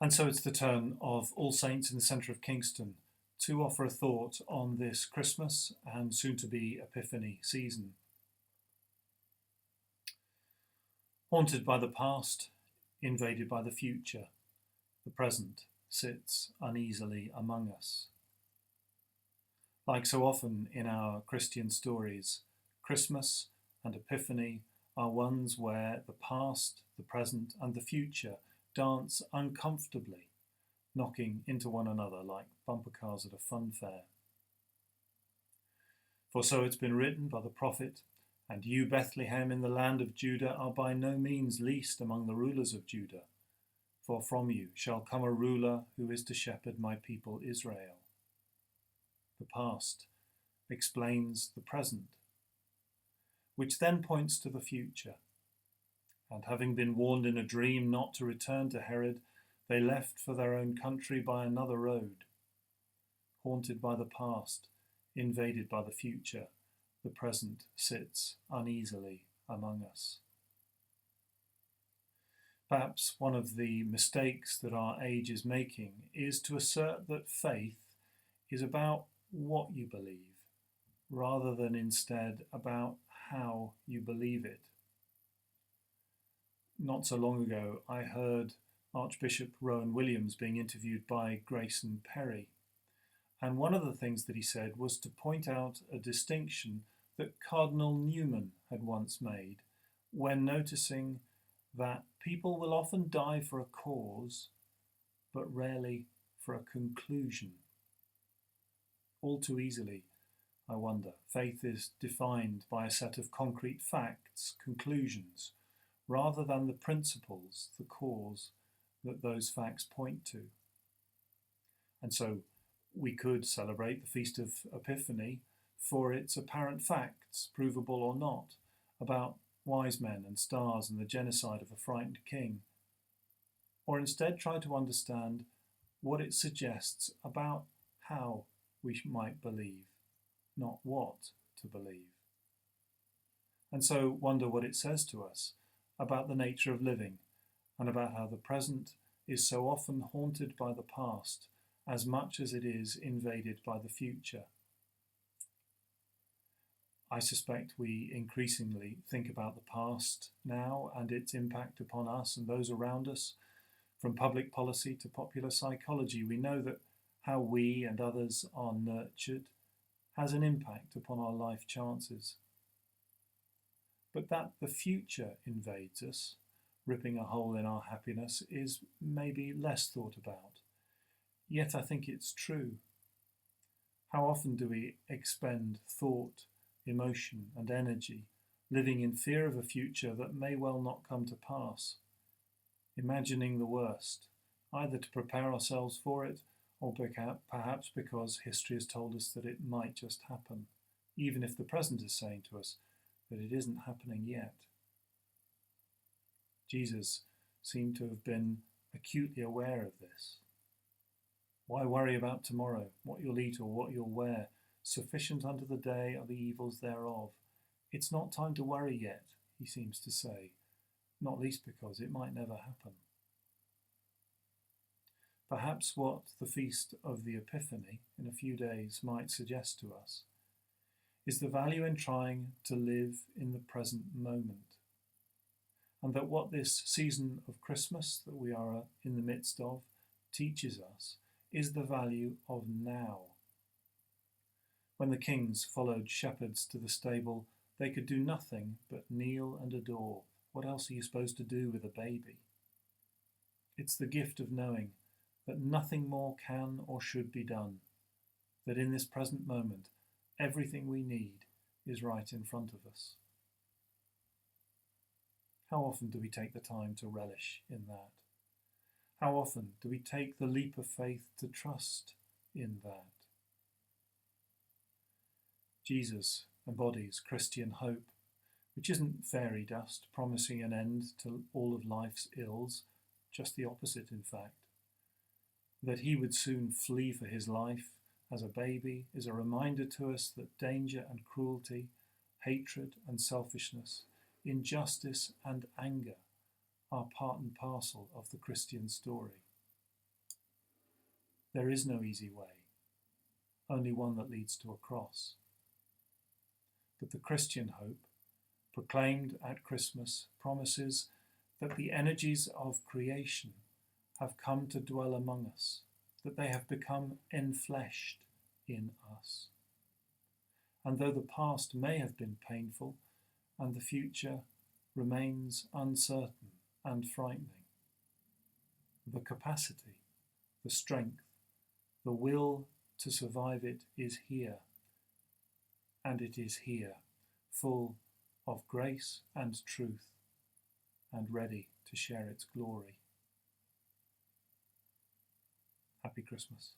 And so it's the turn of All Saints in the centre of Kingston to offer a thought on this Christmas and soon to be Epiphany season. Haunted by the past, invaded by the future, the present sits uneasily among us. Like so often in our Christian stories, Christmas and Epiphany are ones where the past, the present, and the future dance uncomfortably, knocking into one another like bumper cars at a fun fair. For so it's been written by the prophet, "And you, Bethlehem, in the land of Judah, are by no means least among the rulers of Judah, for from you shall come a ruler who is to shepherd my people Israel." The past explains the present, which then points to the future. And having been warned in a dream not to return to Herod, they left for their own country by another road. Haunted by the past, invaded by the future, the present sits uneasily among us. Perhaps one of the mistakes that our age is making is to assert that faith is about what you believe, rather than instead about how you believe it. Not so long ago, I heard Archbishop Rowan Williams being interviewed by Grayson Perry, and one of the things that he said was to point out a distinction that Cardinal Newman had once made when noticing that people will often die for a cause, but rarely for a conclusion. All too easily, I wonder, faith is defined by a set of concrete facts, conclusions, rather than the principles, the cause that those facts point to. And so we could celebrate the Feast of Epiphany for its apparent facts, provable or not, about wise men and stars and the genocide of a frightened king, or instead try to understand what it suggests about how we might believe, not what to believe. And so wonder what it says to us about the nature of living and about how the present is so often haunted by the past as much as it is invaded by the future. I suspect we increasingly think about the past now and its impact upon us and those around us. From public policy to popular psychology, we know that how we and others are nurtured has an impact upon our life chances. But that the future invades us, ripping a hole in our happiness, is maybe less thought about. Yet I think it's true. How often do we expend thought, emotion, and energy living in fear of a future that may well not come to pass, imagining the worst, either to prepare ourselves for it or perhaps because history has told us that it might just happen, even if the present is saying to us that it isn't happening yet. Jesus seemed to have been acutely aware of this. Why worry about tomorrow, what you'll eat or what you'll wear? Sufficient unto the day are the evils thereof. It's not time to worry yet, he seems to say, not least because it might never happen. Perhaps what the Feast of the Epiphany in a few days might suggest to us is the value in trying to live in the present moment, and that what this season of Christmas that we are in the midst of teaches us is the value of now. When the kings followed shepherds to the stable, they could do nothing but kneel and adore. What else are you supposed to do with a baby? It's the gift of knowing that nothing more can or should be done, that in this present moment, everything we need is right in front of us. How often do we take the time to relish in that? How often do we take the leap of faith to trust in that? Jesus embodies Christian hope, which isn't fairy dust promising an end to all of life's ills, just the opposite in fact. That he would soon flee for his life as a baby is a reminder to us that danger and cruelty, hatred and selfishness, injustice and anger are part and parcel of the Christian story. There is no easy way, only one that leads to a cross. But the Christian hope, proclaimed at Christmas, promises that the energies of creation have come to dwell among us, that they have become enfleshed in us. And though the past may have been painful and the future remains uncertain and frightening, the capacity, the strength, the will to survive it is here, and it is here, full of grace and truth, and ready to share its glory. Happy Christmas.